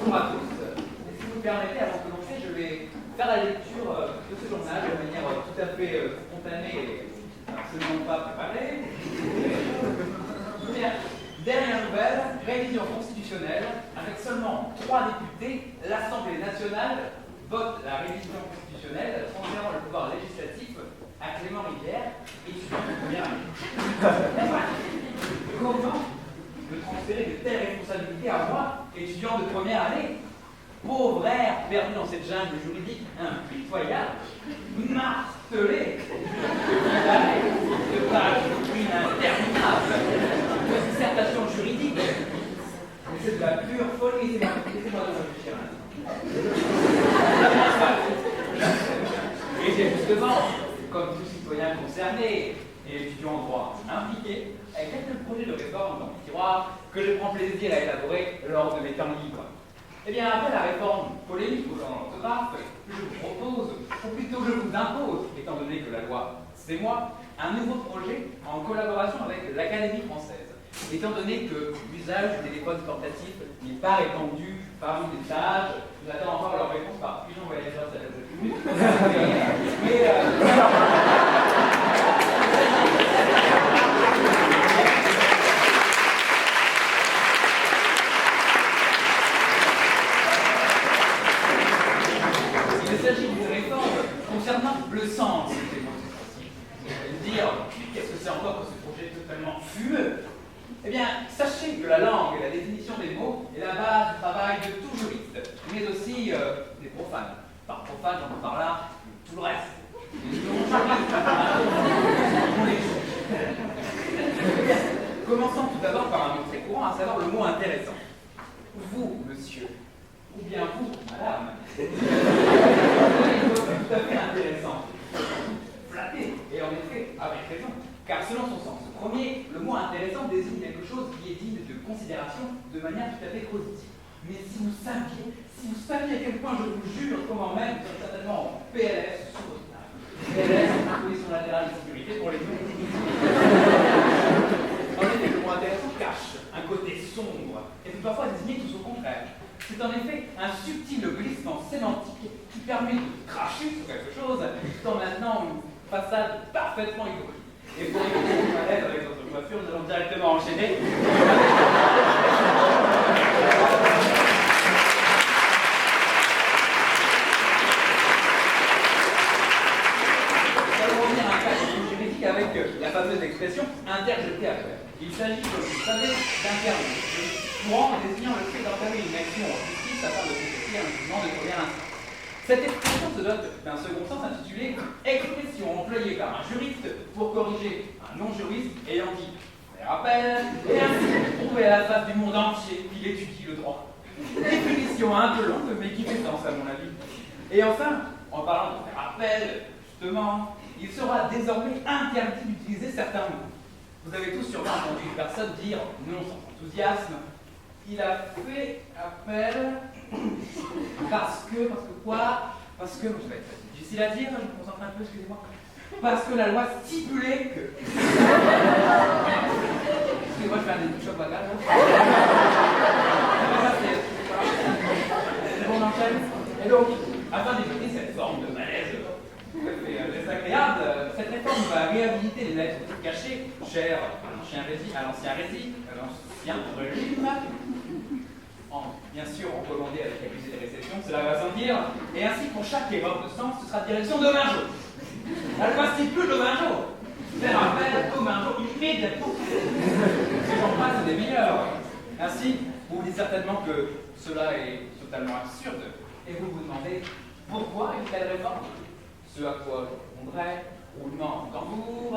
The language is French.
Bonjour à tous. Si vous me permettez, avant de commencer, je vais faire la lecture de ce journal de manière tout à fait spontanée et absolument pas préparée. Bien, dernière nouvelle, révision constitutionnelle. Avec seulement 3 députés, l'Assemblée nationale vote la révision constitutionnelle transférant le pouvoir législatif à Clément Rivière, étudiant de première année. Comment me transférer de telles responsabilités à moi, étudiant de première année? Pauvre air perdu dans cette jungle juridique impitoyable, martelé de pages de doctrine interminable, de dissertation juridique. Mais c'est de la pure folie, laissez-moi de réfléchir un instant. Et c'est justement, comme tout citoyen concerné et étudiant en droit impliqué, avec quelques projets de réforme dans le tiroir que je prends plaisir à élaborer lors de mes temps libres. Eh bien, après la réforme polémique au genre d'orthographe, je vous propose, ou plutôt je vous impose, étant donné que la loi c'est moi, un nouveau projet en collaboration avec l'Académie française. Étant donné que l'usage du téléphone portatif n'est pas répandu parmi les sages, nous attendons encore leur réponse par pigeon voyageur, ça reste plus. Il s'agit d'une réforme concernant le sens des mots. Vous allez me dire, qu'est-ce que c'est encore que ce projet totalement fumeux? Eh bien, sachez que la langue et la définition des mots est la base du travail de tout juriste, mais aussi des profanes. Par profane, j'entends par là tout le reste. Commençons tout d'abord par un mot très courant, à savoir le mot intéressant. Vous, monsieur, ou bien vous, madame, tout à fait intéressant, flatté, et en effet, avec raison, car selon son sens premier, le mot intéressant désigne quelque chose qui est digne de considération de manière tout à fait positive. Mais si vous saviez à quel point je vous jure comment même, vous êtes certainement en PLS sur votre table. PLS, position latérale de sécurité pour les deux. En effet, le mot intéressant cache un côté sombre et peut parfois désigner tout au contraire. C'est en effet un subtil glissement sémantique qui permet de cracher sur quelque chose tout en maintenant une façade parfaitement hypocrite. Et pour éviter une malaise avec notre coiffure, nous allons directement enchaîner. Nous allons revenir à un cas juridique avec la fameuse expression interjeter à faire. Il s'agit, comme vous le savez, d'un terme courant désignant le fait d'entamer une action en justice afin de compléter un jugement de première instance. Cette expression se dote d'un second sens intitulé « expression employée par un juriste pour corriger un non-juriste ayant dit faire appel et ainsi prouver à la face du monde entier qu'il étudie le droit ». Définition un peu longue, mais qui fait sens à mon avis. Et enfin, en parlant de faire appel, justement, il sera désormais interdit d'utiliser certains mots. Vous avez tous sûrement entendu une personne dire, non sans enthousiasme, il a fait appel parce que quoi? Parce que, ça va être difficile à dire, je me concentre un peu, excusez-moi. Parce que la loi stipulait que... Excusez-moi, je fais un début de choc bagage. C'est bon, on enchaîne. Et donc, afin d'éviter cette forme de malaise tout à fait désagréable, cette réforme va réhabiliter les lettres cachées, chères à l'ancien régime, bien sûr recommandé avec accusé de réception, cela va sans dire, et ainsi pour chaque erreur de sens, ce sera direction Domingo. La loi stipule Domingo. Faire appel Domingo immédiatement. Et j'en passe des meilleurs. Ainsi, vous vous dites certainement que cela est totalement absurde, et vous vous demandez pourquoi une telle réforme? Ce à quoi je répondrai, roulement en tambour.